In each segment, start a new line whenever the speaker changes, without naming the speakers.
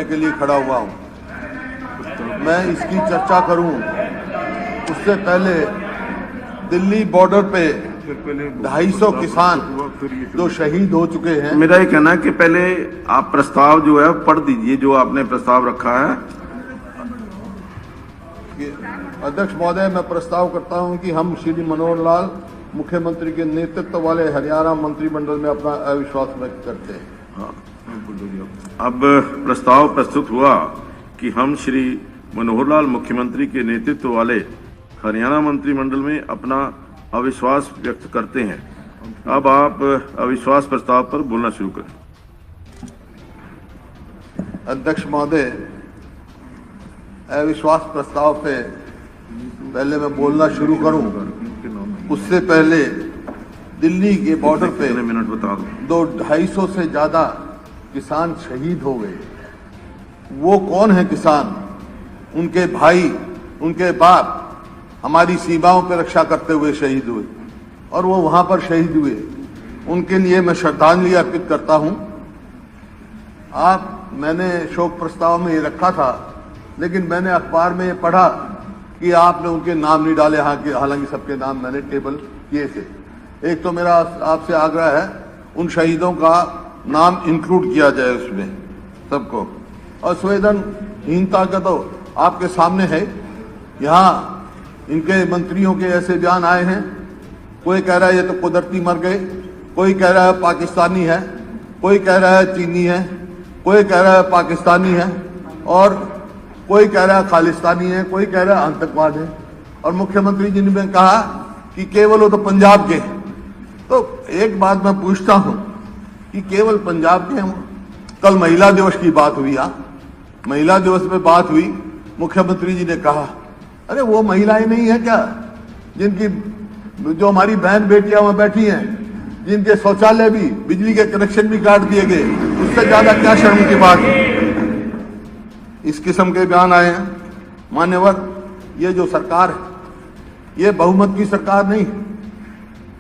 करने के लिए खड़ा हुआ हूं। मैं इसकी चर्चा करूं उससे पहले दिल्ली बॉर्डर पे 250 किसान जो शहीद हो चुके हैं।
मेरा ये कहना है कि पहले आप प्रस्ताव जो है पढ़ दीजिए, जो आपने प्रस्ताव रखा है।
अध्यक्ष महोदय, मैं प्रस्ताव करता हूं कि हम श्री मनोहर लाल मुख्यमंत्री के नेतृत्व वाले हरियाणा मंत्रिमंडल में अपना अविश्वास व्यक्त करते हैं।
अब प्रस्ताव प्रस्तुत हुआ कि हम श्री मनोहर लाल मुख्यमंत्री के नेतृत्व वाले हरियाणा मंत्रिमंडल में अपना अविश्वास व्यक्त करते हैं। अब आप अविश्वास प्रस्ताव पर बोलना शुरू करें।
अध्यक्ष महोदय, अविश्वास प्रस्ताव पे पहले मैं बोलना शुरू करूं उससे पहले दिल्ली के बॉर्डर पे
मिनट बता दो
250 से ज्यादा किसान शहीद हो गए। वो कौन है किसान? उनके भाई, उनके बाप हमारी सीमाओं पर रक्षा करते हुए शहीद हुए और वो वहां पर शहीद हुए। उनके लिए मैं श्रद्धांजलि अर्पित करता हूं। मैंने शोक प्रस्ताव में ये रखा था, लेकिन मैंने अखबार में ये पढ़ा कि आपने उनके नाम नहीं डाले। हालांकि सबके नाम मैंने टेबल किए थे। एक तो मेरा आपसे आग्रह है उन शहीदों का नाम इंक्लूड किया जाए उसमें सबको। और संवेदनहीनता का तो आपके सामने है। यहाँ इनके मंत्रियों के ऐसे बयान आए हैं, कोई कह रहा है ये तो कुदरती मर गए, कोई कह रहा है पाकिस्तानी है, कोई कह रहा है चीनी है, कोई कह रहा है पाकिस्तानी है और कोई कह रहा है खालिस्तानी है, कोई कह रहा है आतंकवाद है। और मुख्यमंत्री जी ने कहा कि केवल वो तो पंजाब के। तो एक बात मैं पूछता हूं कि केवल पंजाब के हम, कल महिला दिवस की बात हुई, महिला दिवस में बात हुई, मुख्यमंत्री जी ने कहा अरे वो महिलाएं नहीं है क्या जिनकी, जो हमारी बहन बेटियां वहां बैठी हैं, जिनके शौचालय भी, बिजली के कनेक्शन भी काट दिए गए, उससे ज्यादा क्या शर्म की बात है? इस किस्म के बयान आए हैं। मान्यवर, ये जो सरकार है ये बहुमत की सरकार नहीं।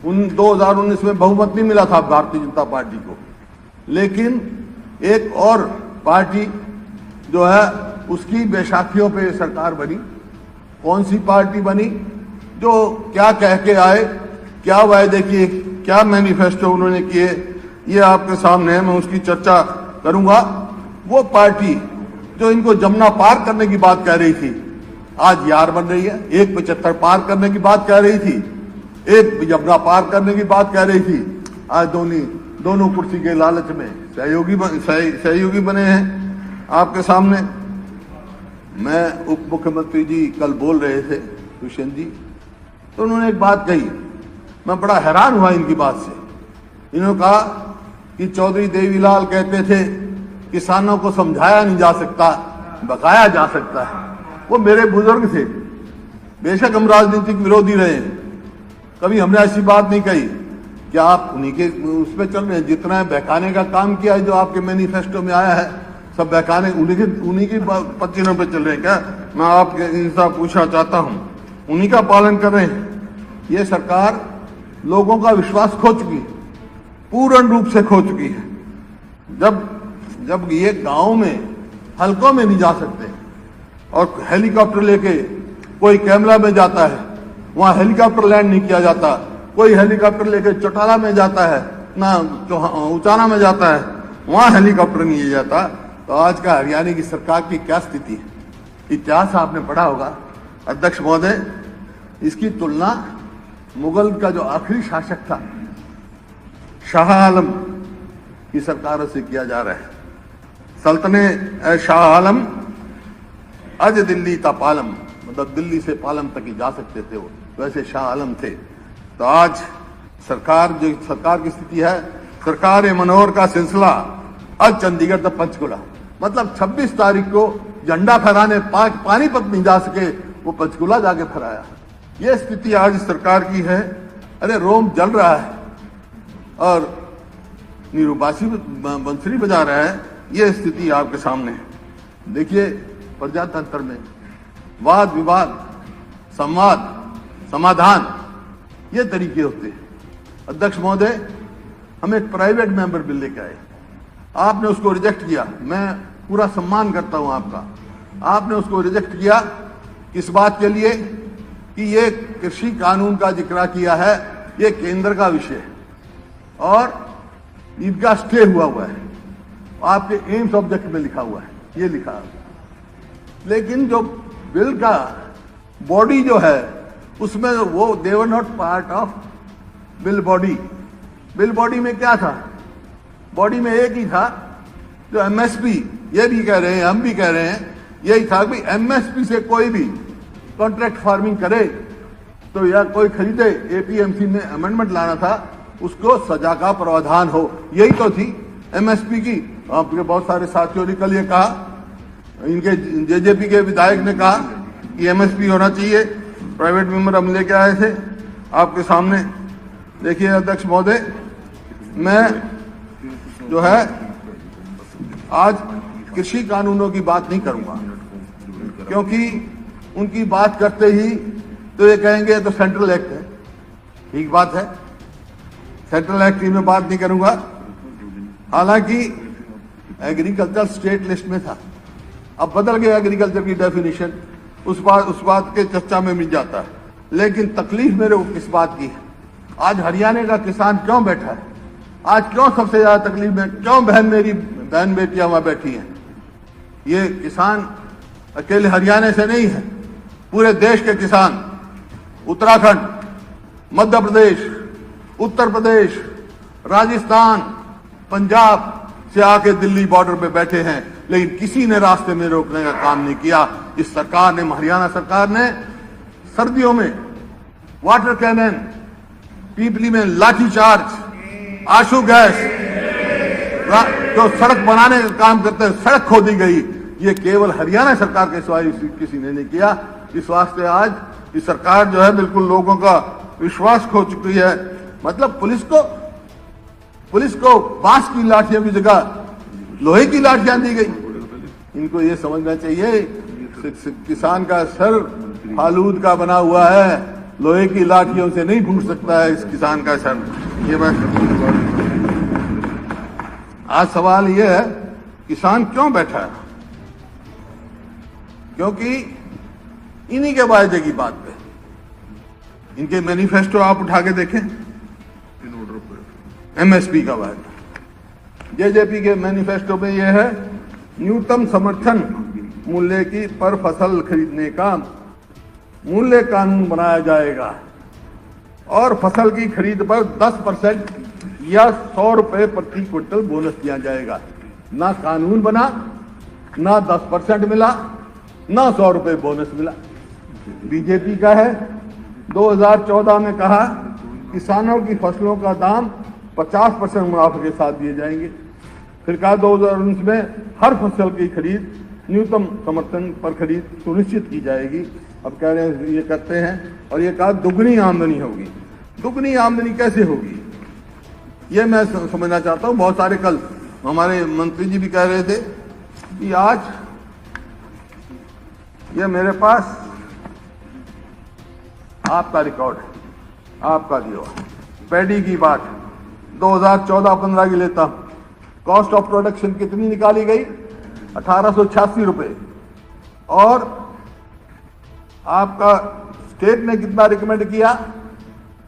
2019 में बहुमत नहीं मिला था भारतीय जनता पार्टी को, लेकिन एक और पार्टी जो है उसकी बैसाखियों पे सरकार बनी। कौन सी पार्टी बनी? जो क्या कह के आए, क्या वायदे किए, क्या मैनिफेस्टो उन्होंने किए, ये आपके सामने है। मैं उसकी चर्चा करूंगा। वो पार्टी जो इनको जमुना पार करने की बात कह रही थी, आज यार बन रही है। 175 पार करने की बात कह रही थी, एक जमुना पार करने की बात कह रही थी। आज दोनों कुर्सी के लालच में सहयोगी बने हैं आपके सामने। मैं उप मुख्यमंत्री जी कल बोल रहे थे, दुष्यंत जी, तो उन्होंने एक बात कही, मैं बड़ा हैरान हुआ इनकी बात से। इन्होंने कहा कि चौधरी देवीलाल कहते थे किसानों को समझाया नहीं जा सकता, बकाया जा सकता है। वो मेरे बुजुर्ग थे, बेशक हम राजनीतिक विरोधी रहे हैं, कभी हमने ऐसी बात नहीं कही कि आप उन्हीं के उसमें चल रहे हैं। जितना बहकाने का काम किया है, जो आपके मैनिफेस्टो में आया है, सब बहकाने उन्हीं की पत्तियों पे चल रहे हैं क्या? मैं आपके इनसे पूछना चाहता हूं, उन्हीं का पालन कर रहे हैं। ये सरकार लोगों का विश्वास खो चुकी है, पूर्ण रूप से खो चुकी है। जब ये गांव में हलकों में नहीं जा सकते और हेलीकॉप्टर लेके कोई कैमरा में जाता है, वहां हेलीकॉप्टर लैंड नहीं किया जाता। कोई हेलीकॉप्टर लेके चौटाला में जाता है, ना उचाना में जाता है, वहां हेलीकॉप्टर नहीं लिया जाता। तो आज का हरियाणा की सरकार की क्या स्थिति है? इतिहास आपने पढ़ा होगा अध्यक्ष महोदय। इसकी तुलना मुगल का जो आखिरी शासक था शाह आलम की सरकारों से किया जा रहा है। सल्तने शाह आलम अज दिल्ली ता पालम, मतलब दिल्ली से पालम तक ही जा सकते थे वो, वैसे शाह आलम थे। तो आज सरकार की स्थिति है, सरकार मनोहर का सिलसिला आज चंडीगढ़ तक पंचकुला, मतलब 26 तारीख को झंडा फहराने पानीपत नहीं जा सके, वो पंचकुला जाके फहराया। ये स्थिति आज सरकार की है। अरे रोम जल रहा है और निरूबासी बंसुरी बजा रहा है। ये स्थिति आपके सामने है। देखिए, प्रजातंत्र में वाद विवाद, संवाद, समाधान, ये तरीके होते हैं। अध्यक्ष महोदय, हम एक प्राइवेट मेंबर बिल लेके आए, आपने उसको रिजेक्ट किया। मैं पूरा सम्मान करता हूं आपका। आपने उसको रिजेक्ट किया किस बात के लिए कि ये कृषि कानून का जिक्र किया है, ये केंद्र का विषय है और इनका स्टे हुआ है, आपके एम्स ऑब्जेक्ट में लिखा हुआ है, ये लिखा है। लेकिन जो बिल का बॉडी जो है उसमें वो they were not part of bill body. Bill body में क्या था? बॉडी में एक ही था जो एमएसपी, ये भी कह रहे हैं, हम भी कह रहे हैं, यही था कि एमएसपी से कोई भी कॉन्ट्रैक्ट फार्मिंग करे तो या कोई खरीदे, एपीएमसी में अमेंडमेंट लाना था, उसको सजा का प्रावधान हो, यही तो थी एमएसपी की। आपके बहुत सारे साथियों ने कल ये कहा, इनके जेजेपी के विधायक ने कहा कि एमएसपी होना चाहिए। प्राइवेट मेंबर हम लेके आए थे आपके सामने। देखिए अध्यक्ष महोदय, मैं जो है आज कृषि कानूनों की बात नहीं करूंगा, क्योंकि उनकी बात करते ही तो ये कहेंगे तो सेंट्रल एक्ट है। ठीक बात है, सेंट्रल एक्ट की मैं बात नहीं करूंगा। हालांकि एग्रीकल्चर स्टेट लिस्ट में था, अब बदल गया एग्रीकल्चर की डेफिनेशन, उस बात के चर्चा में मिल जाता है। लेकिन तकलीफ मेरे को किस बात की है? आज हरियाणा का किसान क्यों बैठा है? आज क्यों सबसे ज्यादा तकलीफ में, क्यों मेरी बहन बेटियां वहां बैठी हैं? ये किसान अकेले हरियाणा से नहीं है, पूरे देश के किसान उत्तराखंड, मध्य प्रदेश, उत्तर प्रदेश, राजस्थान, पंजाब से आके दिल्ली बॉर्डर पे बैठे हैं, लेकिन किसी ने रास्ते में रोकने का काम नहीं किया। इस सरकार ने, हरियाणा सरकार ने सर्दियों में वाटर कैनन, पीपली में लाठीचार्ज, आंसू गैस, जो सड़क बनाने का काम करते हैं, सड़क खोदी गई। ये केवल हरियाणा सरकार के सिवाय किसी ने नहीं किया। इस वास्ते आज ये सरकार जो है बिल्कुल लोगों का विश्वास खो चुकी है। मतलब पुलिस को बांस की लाठियों की जगह लोहे की लाठियां दी गई। इनको ये समझना चाहिए किसान का सर फालूद का बना हुआ है, लोहे की लाठियों से नहीं फूट सकता है इस किसान का सर। ये मैं आज सवाल ये है, किसान क्यों बैठा है? क्योंकि इन्हीं के वायदे की बात पे, इनके मैनिफेस्टो आप उठा के देखें, एमएसपी का वायदा, जेजेपी के मैनिफेस्टो में यह है, न्यूनतम समर्थन मूल्य की पर फसल खरीदने का मूल्य कानून बनाया जाएगा और फसल की खरीद पर 10% या 100 रुपए प्रति क्विंटल बोनस दिया जाएगा। ना कानून बना, ना 10% मिला, ना 100 रुपए बोनस मिला। बीजेपी का है 2014 में कहा किसानों की फसलों का दाम 50% मुनाफे के साथ दिए जाएंगे। फिर कहा 2019 में हर फसल की खरीद न्यूनतम समर्थन पर खरीद सुनिश्चित की जाएगी। अब कह रहे हैं ये करते हैं, और ये कहा दुगनी आमदनी होगी। दुगनी आमदनी कैसे होगी ये मैं समझना चाहता हूं। बहुत सारे कल हमारे मंत्री जी भी कह रहे थे कि आज ये मेरे पास आपका रिकॉर्ड है, आपका दिया पैडी की बात 2014-15 की लेता हूं। कॉस्ट ऑफ प्रोडक्शन कितनी निकाली गई? 1886 रुपए। और आपका स्टेट ने कितना रिकमेंड किया?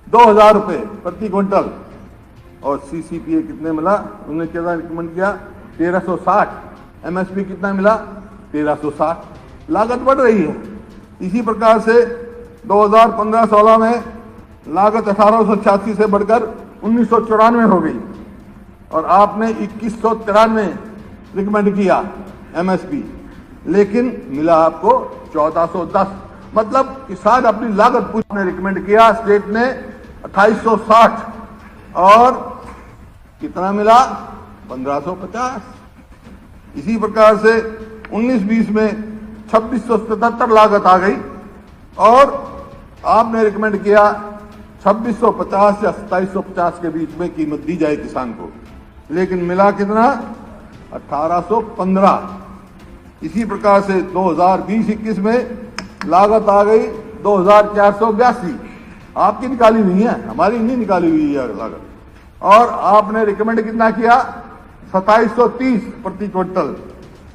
2000 रुपए प्रति क्विंटल। और सीसीपीए कितने मिला? उन्होंने कितना रिकमेंड किया? 1360। एमएसपी कितना मिला? 1360। लागत बढ़ रही है। इसी प्रकार से 2015-16 में लागत 1886 से बढ़कर 1994 हो गई और आपने 2193 रिकमेंड किया एमएसपी, लेकिन मिला आपको 1410। मतलब किसान अपनी लागत पूछने रिकमेंड किया, स्टेट ने 2860 और कितना मिला? 1550। इसी प्रकार से 19-20 में 2677 लागत आ गई और आपने रिकमेंड किया 2650 या 2750 के बीच में कीमत दी जाए किसान को, लेकिन मिला कितना? 1815। इसी प्रकार से 2020-21 में लागत आ गई 2482। आपकी निकाली नहीं है, हमारी नहीं निकाली हुई है लागत। और आपने रिकमेंड कितना किया? 2730 प्रति क्विंटल।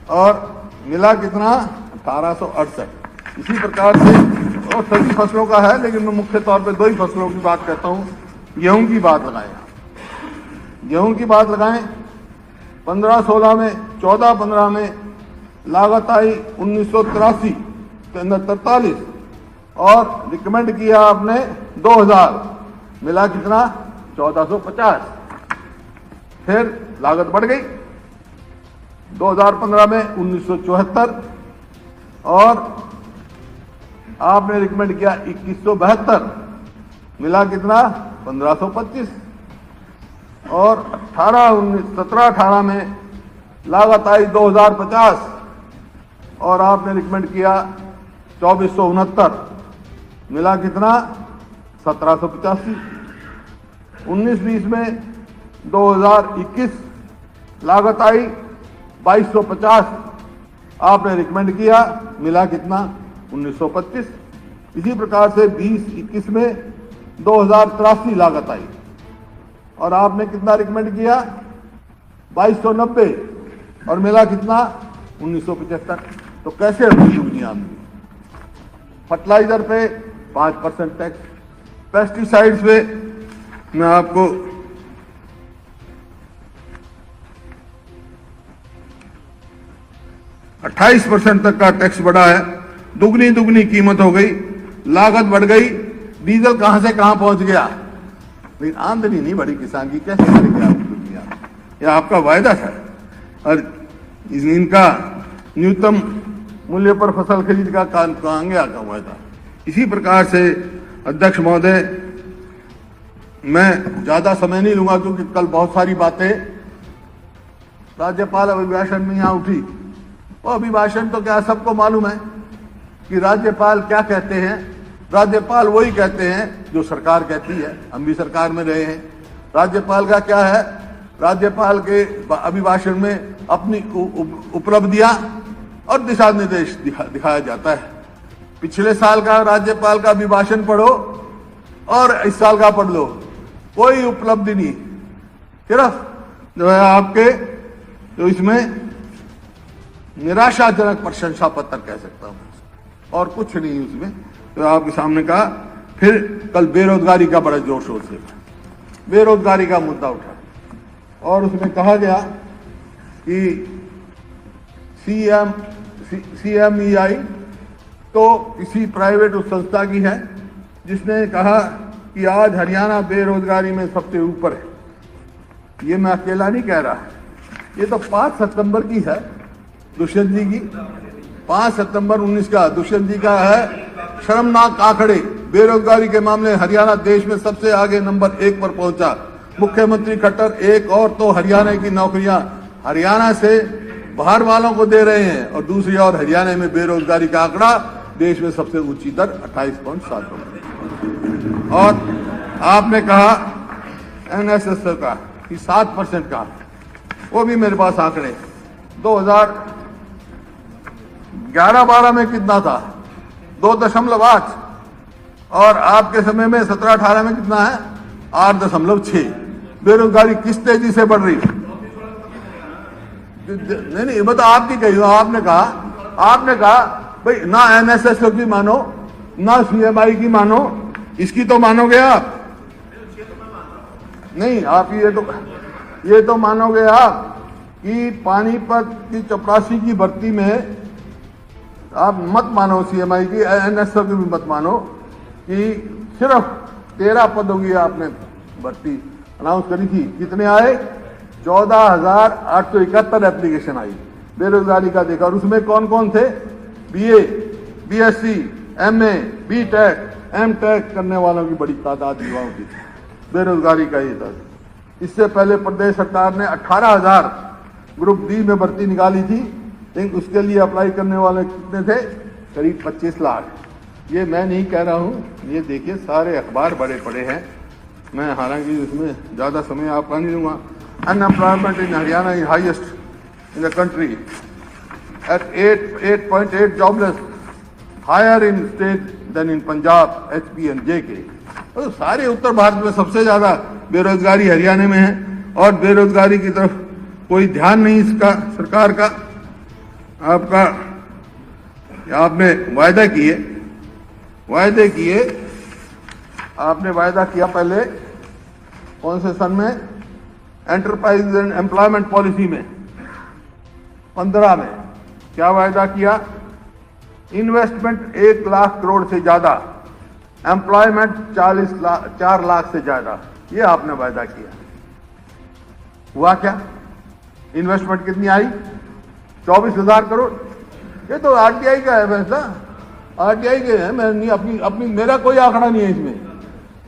और मिला कितना 1868। इसी प्रकार से और सभी फसलों का है, लेकिन मैं मुख्य तौर पे 2 ही फसलों की बात करता हूँ। गेहूं की बात लगाएं, गेहूं की बात लगाएं। 15-16 में 14-15 में लागत आई 1983 के अंदर 43 और रिकमेंड किया आपने 2000, मिला कितना 1450। फिर लागत बढ़ गई 2015 में 1974 और आपने रिकमेंड किया 2172, मिला कितना 1525 और 17-18 में लागत आई 2050 और आपने रिकमेंड किया 2469, मिला कितना 1785। 19-20 में 2021 लागत आई 2250, आपने रिकमेंड किया, मिला कितना 1925। इसी प्रकार से 20-21 में 2083 लागत आई और आपने कितना रिकमेंड किया 2290 और मिला कितना 1975। तो कैसे दुनिया में फर्टिलाइजर पे 5% टैक्स, पेस्टिसाइड्स पे मैं आपको 28% तक का टैक्स बढ़ा है। दुगनी कीमत हो गई, लागत बढ़ गई, डीजल कहां से कहां पहुंच गया, लेकिन आमदनी नहीं बढ़ी किसान की। कैसे बढ़ेगी आपकी दुनिया? यह आपका वायदा था और इनका न्यूनतम मूल्य पर फसल खरीद का कहां गया का वायदा। इसी प्रकार से अध्यक्ष महोदय, मैं ज्यादा समय नहीं लूंगा क्योंकि कल बहुत सारी बातें राज्यपाल अभिभाषण में यहां उठी। वो अभिभाषण तो क्या सबको मालूम है कि राज्यपाल क्या कहते हैं। राज्यपाल वही कहते हैं जो सरकार कहती है। हम भी सरकार में रहे हैं। राज्यपाल का क्या है, राज्यपाल के अभिभाषण में अपनी उपलब्धियां और दिशा निर्देश दिखाया जाता है। पिछले साल का राज्यपाल का अभिभाषण पढ़ो और इस साल का पढ़ लो, कोई उपलब्धि नहीं, सिर्फ जो है आपके जो इसमें निराशाजनक प्रशंसा पत्र कह सकता हूं और कुछ नहीं उसमें। तो आपके सामने कहा। फिर कल बेरोजगारी का बड़ा जोर शोर से बेरोजगारी का मुद्दा उठा और उसमें कहा गया कि CMEI तो किसी प्राइवेट उस संस्था की है जिसने कहा कि आज हरियाणा बेरोजगारी में सबसे ऊपर है। ये मैं अकेला नहीं कह रहा, ये तो 5 सितंबर की है, दुष्यंत जी की 5 सितंबर 19 का दुष्यंत जी का है। शर्मनाक आंकड़े, बेरोजगारी के मामले हरियाणा देश में सबसे आगे नंबर 1 पर पहुंचा। मुख्यमंत्री खट्टर एक और तो हरियाणा की नौकरियां हरियाणा से बाहर वालों को दे रहे हैं और दूसरी ओर हरियाणा में बेरोजगारी का आंकड़ा देश में सबसे ऊंची दर 28.7। और आपने कहा NSS का कि 7% का, वो भी मेरे पास आंकड़े 2011-12 में कितना था 2.8 और आपके समय में 17-18 में कितना है 8.6। बेरोजगारी किस तेजी से बढ़ रही? नहीं बता आपकी कही। आपने कहा भाई ना NSS की मानो ना CMI की मानो, इसकी तो मानोगे आप नहीं। आप ये तो मानोगे आप कि पानीपत की चपरासी की भर्ती में आप मत मानो CMI की, NSS की भी मत मानो कि सिर्फ 13 पदों की आपने भर्ती अनाउंस करी थी। कितने आए? 14,871 एप्लीकेशन आई बेरोजगारी का देखा। और उसमें कौन कौन थे? BA, BSc, MA, BTech, MTech करने वालों की बड़ी तादाद युवाओं की बेरोजगारी का ये था। इससे पहले प्रदेश सरकार ने 18,000 ग्रुप D में भर्ती निकाली थी, लेकिन उसके लिए अप्लाई करने वाले कितने थे? करीब 25 लाख। ये मैं नहीं कह रहा हूँ, ये देखिए सारे अखबार बड़े पड़े हैं। मैं हालांकि इसमें ज़्यादा समय आपका नहीं लूँगा। Unemployment in Haryana is highest in the country at 8.8 jobless, higher in state than in Punjab, HP and JK। तो सारे उत्तर भारत में सबसे ज़्यादा बेरोजगारी हरियाणा में है और बेरोजगारी की तरफ कोई ध्यान नहीं इसका सरकार का। आपका आपने वायदा किए आपने वायदा किया पहले कौन से सन में, एंटरप्राइज एंड एम्प्लॉयमेंट पॉलिसी में 15 में क्या वायदा किया, इन्वेस्टमेंट 1 लाख करोड़ से ज्यादा, एम्प्लॉयमेंट 4 लाख से ज्यादा, ये आपने वायदा किया। हुआ क्या? इन्वेस्टमेंट कितनी आई? 24,000 करोड़। ये तो आरटीआई का है फैसला, आरटीआई के है, मैं नहीं अपनी मेरा कोई आंकड़ा नहीं है इसमें,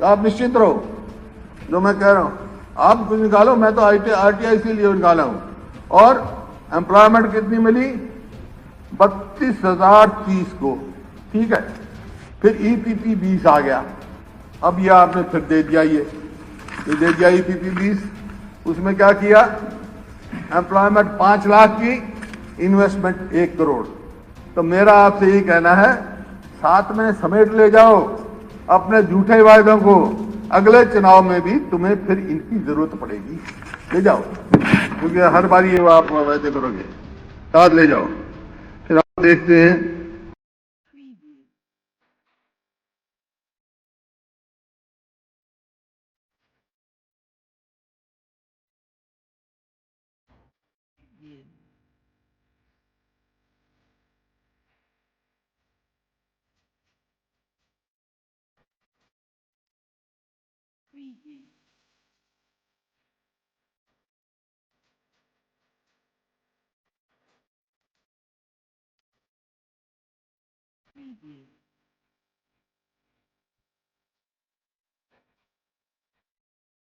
आप निश्चिंत रहो। जो मैं कह रहा हूं आप कुछ निकालो, मैं तो आरटीआई से लिए निकाला हूं। और एम्प्लॉयमेंट कितनी मिली? 32,030 को, ठीक है। फिर ईपीपी 20 आ गया, अब ये आपने फिर दे दिया, ये दे दिया ईपीपी 20। उसमें क्या किया? एम्प्लॉयमेंट 5 लाख की, इन्वेस्टमेंट 1 करोड़। तो मेरा आपसे यही कहना है, साथ में समेट ले जाओ अपने झूठे वायदों को, अगले चुनाव में भी तुम्हें फिर इनकी जरूरत पड़ेगी, ले जाओ, क्योंकि हर बार ये आप वायदे करोगे, साथ ले जाओ। फिर आप देखते हैं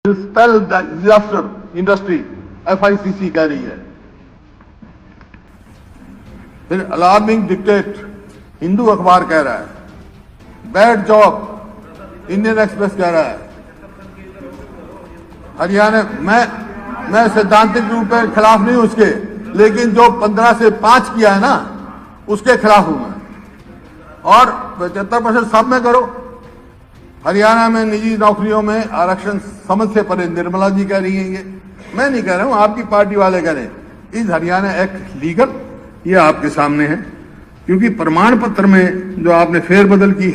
स्पेल डिजास्टर इंडस्ट्री, FICC कह रही है। फिर अलार्मिंग डिक्टेट, हिंदू अखबार कह रहा है। बैड जॉब, इंडियन एक्सप्रेस कह रहा है। हरियाणा मैं सैद्धांतिक रूप से खिलाफ नहीं उसके, लेकिन जो 15 से 5 किया है ना, उसके खिलाफ हूं मैं। और 75% सब में करो। हरियाणा में निजी नौकरियों में आरक्षण समझ से परे, निर्मला जी कह रही हैं, ये मैं नहीं कह रहा हूं, आपकी पार्टी वाले कह रहे हैं। इस हरियाणा एक्ट लीगल, ये आपके सामने है, क्योंकि प्रमाण पत्र में जो आपने फेरबदल की।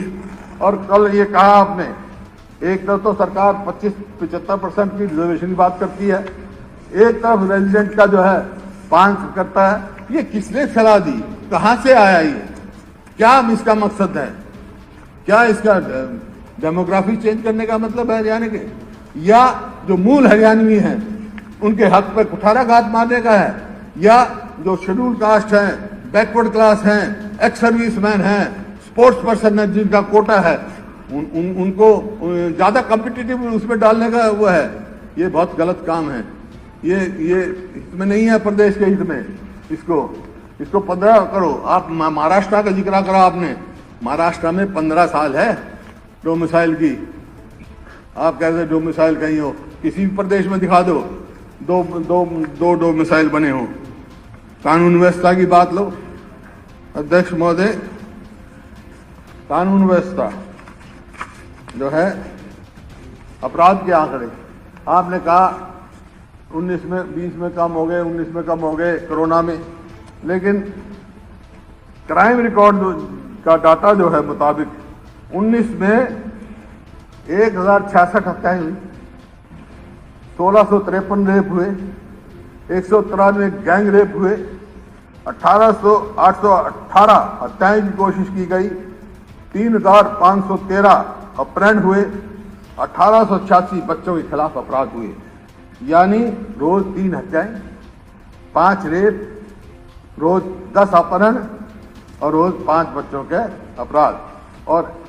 और कल ये कहा आपने, एक तरफ तो सरकार 25-75% की रिजर्वेशन की बात करती है, एक तरफ रेजिडेंट का जो है 5 करता है। ये किसने सलाह दी? कहां से आया ये? क्या इसका मकसद है? क्या इसका डेमोग्राफी चेंज करने का मतलब है हरियाणा के, या जो मूल हरियाणवी हैं उनके हक पर कुठाराघात मारने का है, या जो शेड्यूल कास्ट हैं, बैकवर्ड क्लास हैं, एक्स सर्विसमैन हैं, स्पोर्ट्स पर्सन है जिनका कोटा है, उनको ज्यादा कॉम्पिटिटिव उसमें डालने का वो है। ये बहुत गलत काम है, ये इसमें नहीं है, प्रदेश के हित में। इसको 15 करो। आप महाराष्ट्र का जिक्र करा आपने, महाराष्ट्र में 15 साल है डोमिसाइल की। आप कहते डोमिसाइल कहीं हो, किसी भी प्रदेश में दिखा दो, दो डोमिसाइल बने हो। कानून व्यवस्था की बात लो अध्यक्ष महोदय, कानून व्यवस्था जो है, अपराध के आंकड़े आपने कहा 19 में 20 में कम हो गए, 19 में कम हो गए कोरोना में, लेकिन क्राइम रिकॉर्ड का डाटा जो है मुताबिक 19 में 1066 हत्याएं हुई, 1653 रेप हुए, 193 गैंग रेप हुए, 818 हत्याएं की कोशिश की गई, 3513 अपहरण हुए, 1886 बच्चों के खिलाफ अपराध हुए। यानी रोज 3 हत्याएं, 5 रेप, रोज 10 अपहरण और रोज 5 बच्चों के अपराध। और